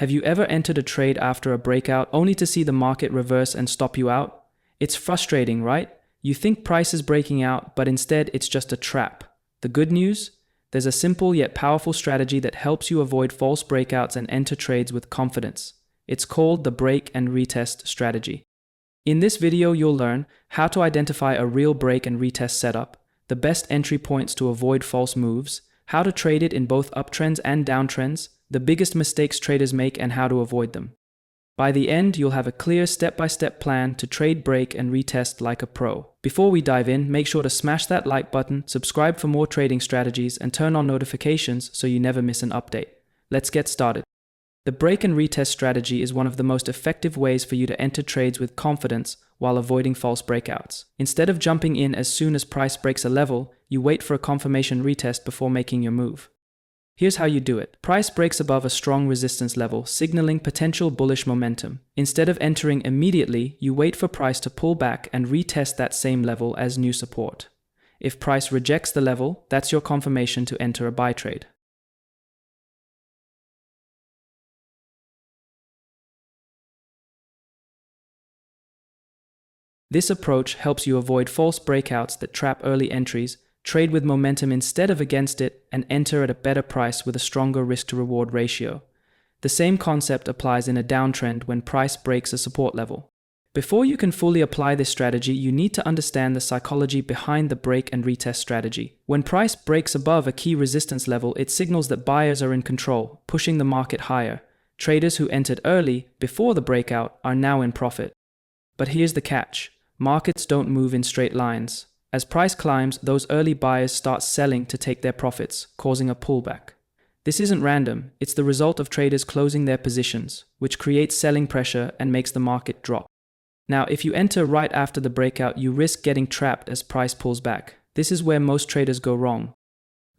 Have you ever entered a trade after a breakout only to see the market reverse and stop you out? It's frustrating, right? You think price is breaking out, but instead it's just a trap. The good news? There's a simple yet powerful strategy that helps you avoid false breakouts and enter trades with confidence. It's called the break and retest strategy. In this video, you'll learn how to identify a real break and retest setup, the best entry points to avoid false moves, how to trade it in both uptrends and downtrends, the biggest mistakes traders make and how to avoid them. By the end, you'll have a clear step-by-step plan to trade break and retest like a pro. Before we dive in, make sure to smash that like button, subscribe for more trading strategies, and turn on notifications so you never miss an update. Let's get started. The break and retest strategy is one of the most effective ways for you to enter trades with confidence while avoiding false breakouts. Instead of jumping in as soon as price breaks a level, you wait for a confirmation retest before making your move. Here's how you do it. Price breaks above a strong resistance level, signaling potential bullish momentum. Instead of entering immediately, you wait for price to pull back and retest that same level as new support. If price rejects the level, that's your confirmation to enter a buy trade. This approach helps you avoid false breakouts that trap early entries, trade with momentum instead of against it, and enter at a better price with a stronger risk-to-reward ratio. The same concept applies in a downtrend when price breaks a support level. Before you can fully apply this strategy, you need to understand the psychology behind the break and retest strategy. When price breaks above a key resistance level, it signals that buyers are in control, pushing the market higher. Traders who entered early, before the breakout, are now in profit. But here's the catch. Markets don't move in straight lines. As price climbs, those early buyers start selling to take their profits, causing a pullback. This isn't random, it's the result of traders closing their positions, which creates selling pressure and makes the market drop. Now, if you enter right after the breakout, you risk getting trapped as price pulls back. This is where most traders go wrong.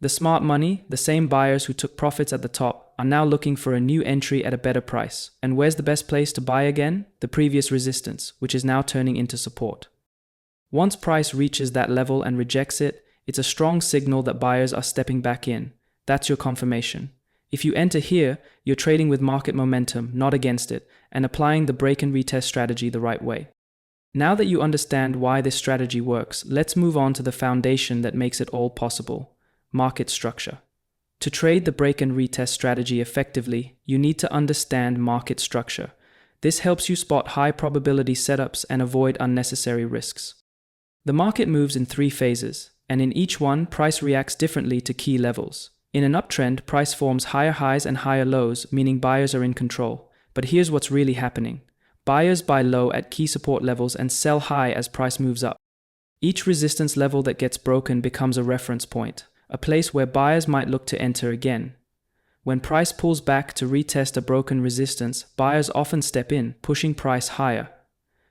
The smart money, the same buyers who took profits at the top, are now looking for a new entry at a better price. And where's the best place to buy again? The previous resistance, which is now turning into support. Once price reaches that level and rejects it, it's a strong signal that buyers are stepping back in. That's your confirmation. If you enter here, you're trading with market momentum, not against it, and applying the break and retest strategy the right way. Now that you understand why this strategy works, let's move on to the foundation that makes it all possible: market structure. To trade the break and retest strategy effectively, you need to understand market structure. This helps you spot high probability setups and avoid unnecessary risks. The market moves in 3 phases, and in each one, price reacts differently to key levels. In an uptrend, price forms higher highs and higher lows, meaning buyers are in control. But here's what's really happening. Buyers buy low at key support levels and sell high as price moves up. Each resistance level that gets broken becomes a reference point, a place where buyers might look to enter again. When price pulls back to retest a broken resistance, buyers often step in, pushing price higher.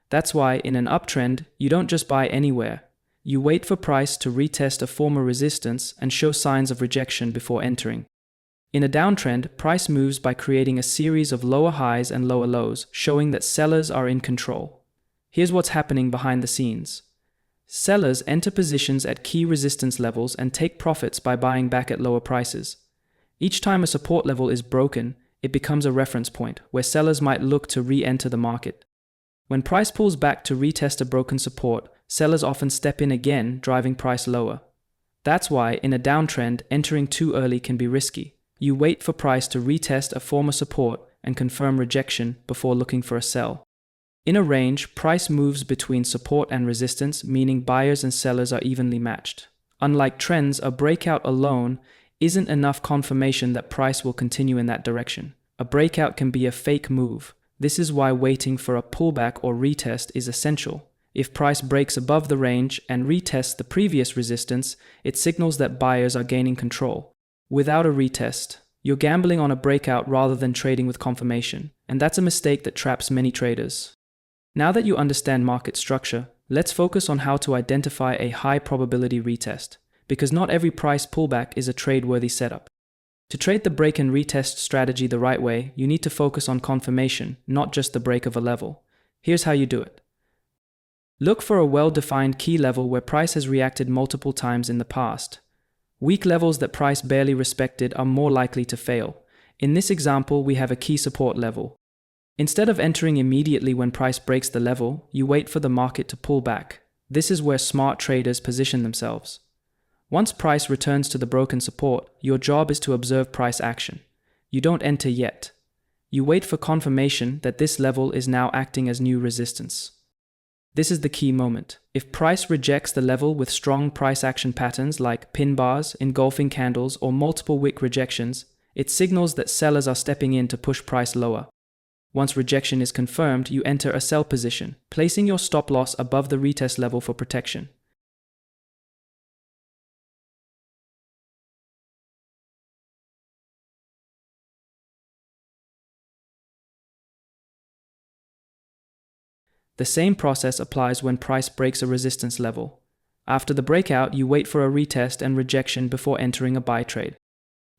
That's why, in an uptrend, you don't just buy anywhere. You wait for price to retest a former resistance and show signs of rejection before entering. In a downtrend, price moves by creating a series of lower highs and lower lows, showing that sellers are in control. Here's what's happening behind the scenes. Sellers enter positions at key resistance levels and take profits by buying back at lower prices. Each time a support level is broken, it becomes a reference point where sellers might look to re-enter the market. When price pulls back to retest a broken support, sellers often step in again, driving price lower. That's why, in a downtrend, entering too early can be risky. You wait for price to retest a former support and confirm rejection before looking for a sell. In a range, price moves between support and resistance, meaning buyers and sellers are evenly matched. Unlike trends, a breakout alone isn't enough confirmation that price will continue in that direction. A breakout can be a fake move. This is why waiting for a pullback or retest is essential. If price breaks above the range and retests the previous resistance, it signals that buyers are gaining control. Without a retest, you're gambling on a breakout rather than trading with confirmation, and that's a mistake that traps many traders. Now that you understand market structure, let's focus on how to identify a high probability retest, because not every price pullback is a trade-worthy setup. To trade the break and retest strategy the right way, you need to focus on confirmation, not just the break of a level. Here's how you do it. Look for a well-defined key level where price has reacted multiple times in the past. Weak levels that price barely respected are more likely to fail. In this example, we have a key support level. Instead of entering immediately when price breaks the level, you wait for the market to pull back. This is where smart traders position themselves. Once price returns to the broken support, your job is to observe price action. You don't enter yet. You wait for confirmation that this level is now acting as new resistance. This is the key moment. If price rejects the level with strong price action patterns like pin bars, engulfing candles, or multiple wick rejections, it signals that sellers are stepping in to push price lower. Once rejection is confirmed, you enter a sell position, placing your stop loss above the retest level for protection. The same process applies when price breaks a resistance level. After the breakout, you wait for a retest and rejection before entering a buy trade.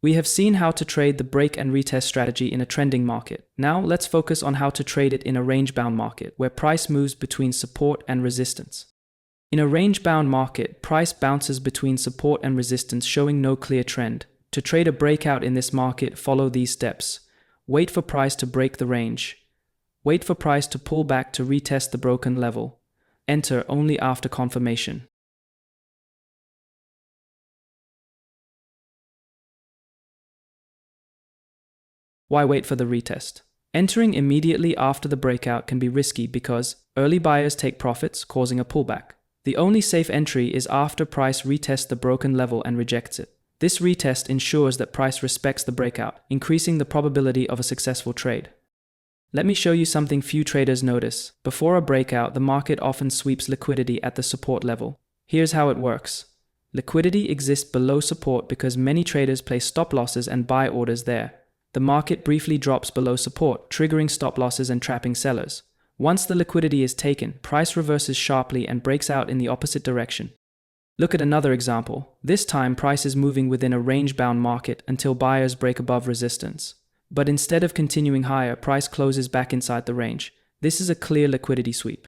We have seen how to trade the break and retest strategy in a trending market. Now let's focus on how to trade it in a range-bound market, where price moves between support and resistance. In a range-bound market, price bounces between support and resistance, showing no clear trend. To trade a breakout in this market, follow these steps. Wait for price to break the range. Wait for price to pull back to retest the broken level. Enter only after confirmation. Why wait for the retest? Entering immediately after the breakout can be risky because early buyers take profits, causing a pullback. The only safe entry is after price retests the broken level and rejects it. This retest ensures that price respects the breakout, increasing the probability of a successful trade. Let me show you something few traders notice. Before a breakout, the market often sweeps liquidity at the support level. Here's how it works. Liquidity exists below support because many traders place stop losses and buy orders there. The market briefly drops below support, triggering stop losses and trapping sellers. Once the liquidity is taken, price reverses sharply and breaks out in the opposite direction. Look at another example. This time, price is moving within a range-bound market until buyers break above resistance. But instead of continuing higher, price closes back inside the range. This is a clear liquidity sweep.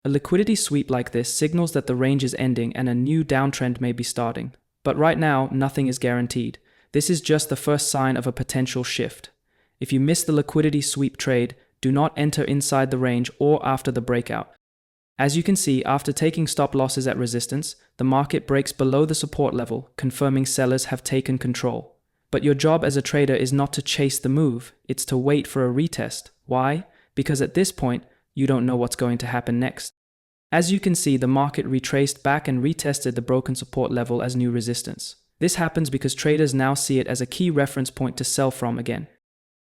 A liquidity sweep like this signals that the range is ending and a new downtrend may be starting. But right now, nothing is guaranteed. This is just the first sign of a potential shift. If you miss the liquidity sweep trade, do not enter inside the range or after the breakout. As you can see, after taking stop losses at resistance, the market breaks below the support level, confirming sellers have taken control. But your job as a trader is not to chase the move, it's to wait for a retest. Why? Because at this point, you don't know what's going to happen next. As you can see, the market retraced back and retested the broken support level as new resistance. This happens because traders now see it as a key reference point to sell from again.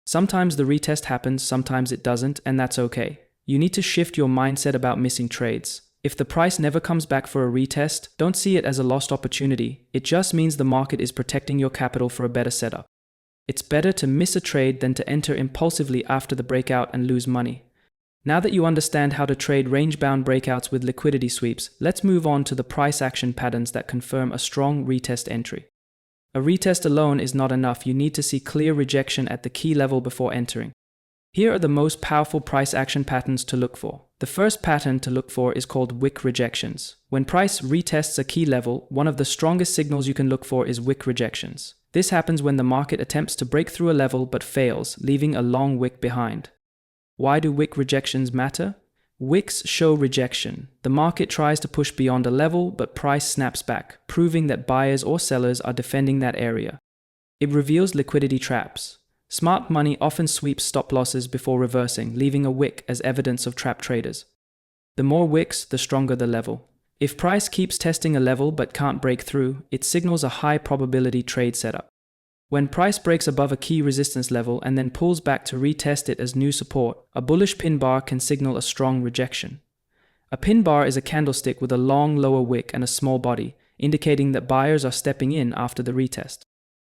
Sometimes the retest happens, sometimes it doesn't, and that's okay. You need to shift your mindset about missing trades. If the price never comes back for a retest, don't see it as a lost opportunity. It just means the market is protecting your capital for a better setup. It's better to miss a trade than to enter impulsively after the breakout and lose money. Now that you understand how to trade range-bound breakouts with liquidity sweeps, let's move on to the price action patterns that confirm a strong retest entry. A retest alone is not enough. You need to see clear rejection at the key level before entering. Here are the most powerful price action patterns to look for. The first pattern to look for is called wick rejections. When price retests a key level, one of the strongest signals you can look for is wick rejections. This happens when the market attempts to break through a level but fails, leaving a long wick behind. Why do wick rejections matter? Wicks show rejection. The market tries to push beyond a level, but price snaps back, proving that buyers or sellers are defending that area. It reveals liquidity traps. Smart money often sweeps stop losses before reversing, leaving a wick as evidence of trap traders. The more wicks, the stronger the level. If price keeps testing a level but can't break through, it signals a high probability trade setup. When price breaks above a key resistance level and then pulls back to retest it as new support, a bullish pin bar can signal a strong rejection. A pin bar is a candlestick with a long lower wick and a small body, indicating that buyers are stepping in after the retest.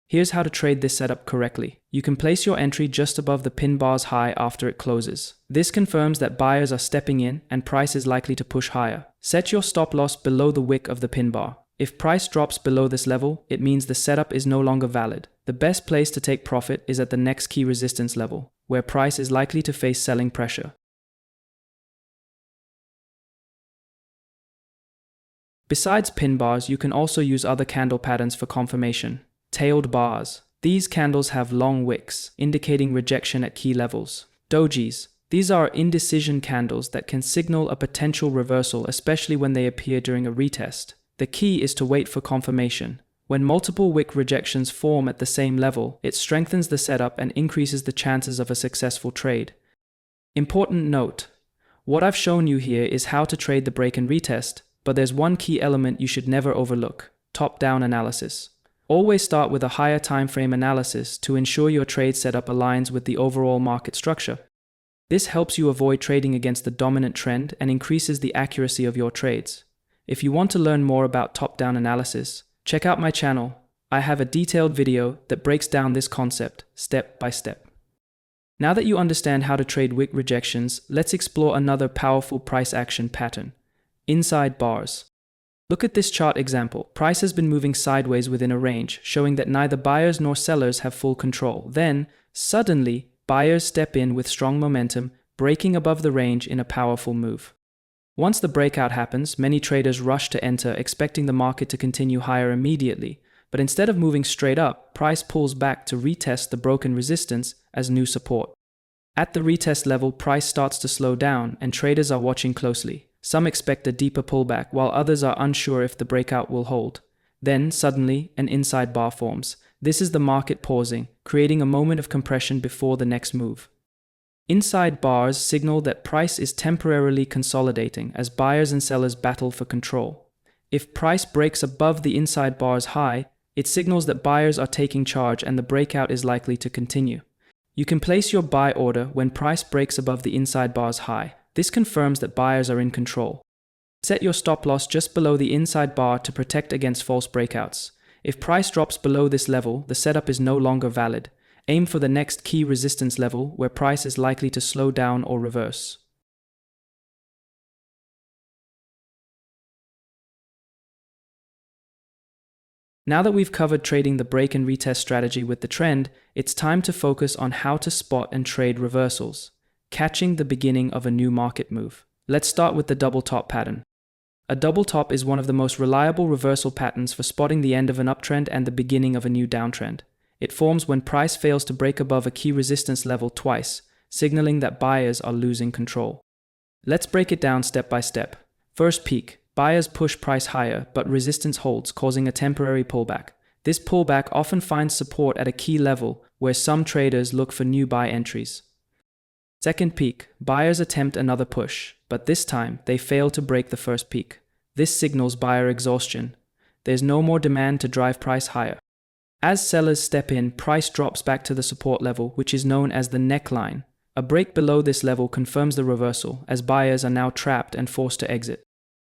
Here's how to trade this setup correctly. You can place your entry just above the pin bar's high after it closes. This confirms that buyers are stepping in and price is likely to push higher. Set your stop loss below the wick of the pin bar. If price drops below this level, it means the setup is no longer valid. The best place to take profit is at the next key resistance level, where price is likely to face selling pressure. Besides pin bars, you can also use other candle patterns for confirmation. Tailed bars. These candles have long wicks, indicating rejection at key levels. Dojis. These are indecision candles that can signal a potential reversal, especially when they appear during a retest. The key is to wait for confirmation. When multiple wick rejections form at the same level, it strengthens the setup and increases the chances of a successful trade. Important note: what I've shown you here is how to trade the break and retest, but there's one key element you should never overlook: top-down analysis. Always start with a higher time frame analysis to ensure your trade setup aligns with the overall market structure. This helps you avoid trading against the dominant trend and increases the accuracy of your trades. If you want to learn more about top-down analysis, check out my channel. I have a detailed video that breaks down this concept step by step. Now that you understand how to trade wick rejections, let's explore another powerful price action pattern: inside bars. Look at this chart example. Price has been moving sideways within a range, showing that neither buyers nor sellers have full control. Then, suddenly, buyers step in with strong momentum, breaking above the range in a powerful move. Once the breakout happens, many traders rush to enter, expecting the market to continue higher immediately. But instead of moving straight up, price pulls back to retest the broken resistance as new support. At the retest level, price starts to slow down, and traders are watching closely. Some expect a deeper pullback, while others are unsure if the breakout will hold. Then, suddenly, an inside bar forms. This is the market pausing, creating a moment of compression before the next move. Inside bars signal that price is temporarily consolidating as buyers and sellers battle for control. If price breaks above the inside bar's high, it signals that buyers are taking charge and the breakout is likely to continue. You can place your buy order when price breaks above the inside bar's high. This confirms that buyers are in control. Set your stop loss just below the inside bar to protect against false breakouts. If price drops below this level, the setup is no longer valid. Aim for the next key resistance level where price is likely to slow down or reverse. Now that we've covered trading the break and retest strategy with the trend, it's time to focus on how to spot and trade reversals, catching the beginning of a new market move. Let's start with the double top pattern. A double top is one of the most reliable reversal patterns for spotting the end of an uptrend and the beginning of a new downtrend. It forms when price fails to break above a key resistance level twice, signaling that buyers are losing control. Let's break it down step by step. First peak. Buyers push price higher, but resistance holds, causing a temporary pullback. This pullback often finds support at a key level where some traders look for new buy entries. Second peak. Buyers attempt another push, but this time they fail to break the first peak. This signals buyer exhaustion. There's no more demand to drive price higher. As sellers step in, price drops back to the support level, which is known as the neckline. A break below this level confirms the reversal, as buyers are now trapped and forced to exit.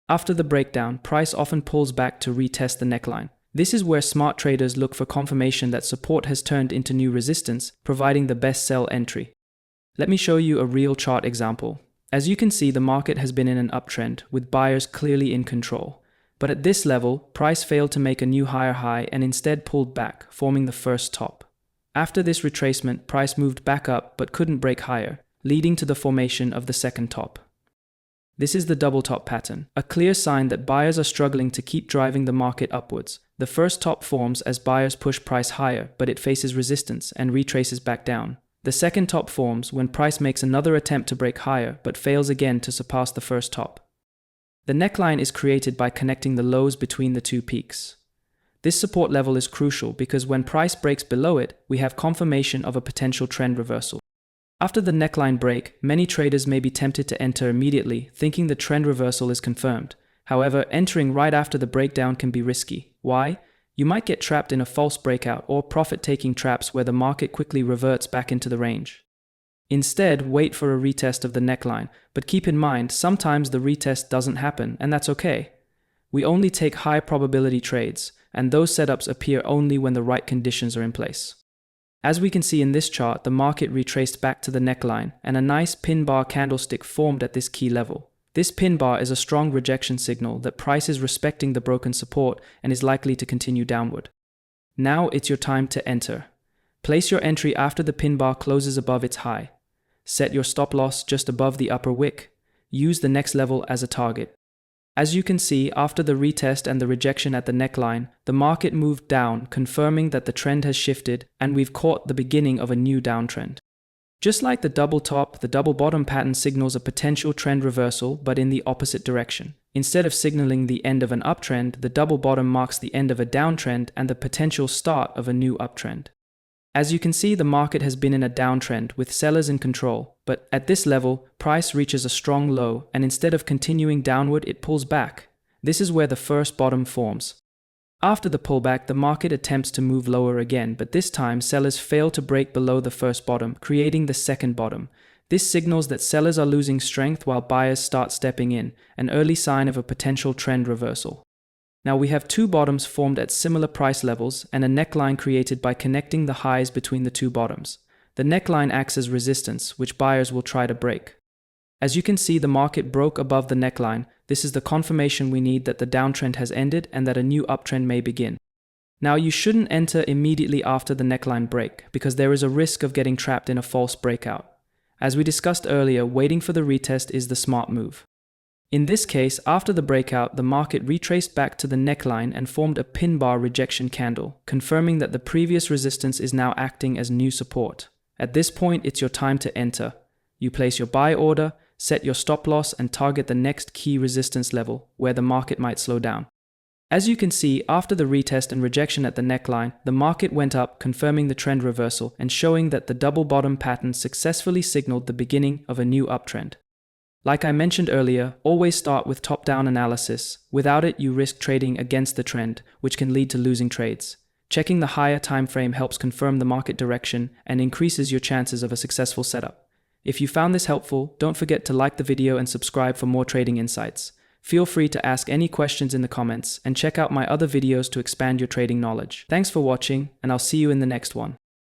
After the breakdown, price often pulls back to retest the neckline. This is where smart traders look for confirmation that support has turned into new resistance, providing the best sell entry. Let me show you a real chart example. As you can see, the market has been in an uptrend, with buyers clearly in control. But at this level, price failed to make a new higher high and instead pulled back, forming the first top. After this retracement, price moved back up but couldn't break higher, leading to the formation of the second top. This is the double top pattern, a clear sign that buyers are struggling to keep driving the market upwards. The first top forms as buyers push price higher, but it faces resistance and retraces back down. The second top forms when price makes another attempt to break higher, but fails again to surpass the first top. The neckline is created by connecting the lows between the two peaks. This support level is crucial because when price breaks below it, we have confirmation of a potential trend reversal. After the neckline break, many traders may be tempted to enter immediately, thinking the trend reversal is confirmed. However, entering right after the breakdown can be risky. Why? You might get trapped in a false breakout or profit-taking traps where the market quickly reverts back into the range. Instead, wait for a retest of the neckline, but keep in mind, sometimes the retest doesn't happen, and that's okay. We only take high probability trades, and those setups appear only when the right conditions are in place. As we can see in this chart, the market retraced back to the neckline, and a nice pin bar candlestick formed at this key level. This pin bar is a strong rejection signal that price is respecting the broken support and is likely to continue downward. Now it's your time to enter. Place your entry after the pin bar closes above its high. Set your stop loss just above the upper wick. Use the next level as a target. As you can see, after the retest and the rejection at the neckline, the market moved down, confirming that the trend has shifted and we've caught the beginning of a new downtrend. Just like the double top, the double bottom pattern signals a potential trend reversal, but in the opposite direction. Instead of signaling the end of an uptrend, the double bottom marks the end of a downtrend and the potential start of a new uptrend. As you can see, the market has been in a downtrend with sellers in control, but at this level, price reaches a strong low and instead of continuing downward, it pulls back. This is where the first bottom forms. After the pullback, the market attempts to move lower again, but this time sellers fail to break below the first bottom, creating the second bottom. This signals that sellers are losing strength while buyers start stepping in, an early sign of a potential trend reversal. Now we have two bottoms formed at similar price levels and a neckline created by connecting the highs between the two bottoms. The neckline acts as resistance, which buyers will try to break. As you can see, the market broke above the neckline. This is the confirmation we need that the downtrend has ended and that a new uptrend may begin. Now you shouldn't enter immediately after the neckline break because there is a risk of getting trapped in a false breakout. As we discussed earlier, waiting for the retest is the smart move. In this case, after the breakout, the market retraced back to the neckline and formed a pin bar rejection candle, confirming that the previous resistance is now acting as new support. At this point, it's your time to enter. You place your buy order, set your stop loss, and target the next key resistance level, where the market might slow down. As you can see, after the retest and rejection at the neckline, the market went up, confirming the trend reversal and showing that the double bottom pattern successfully signaled the beginning of a new uptrend. Like I mentioned earlier, always start with top-down analysis. Without it, you risk trading against the trend, which can lead to losing trades. Checking the higher time frame helps confirm the market direction and increases your chances of a successful setup. If you found this helpful, don't forget to like the video and subscribe for more trading insights. Feel free to ask any questions in the comments and check out my other videos to expand your trading knowledge. Thanks for watching, and I'll see you in the next one.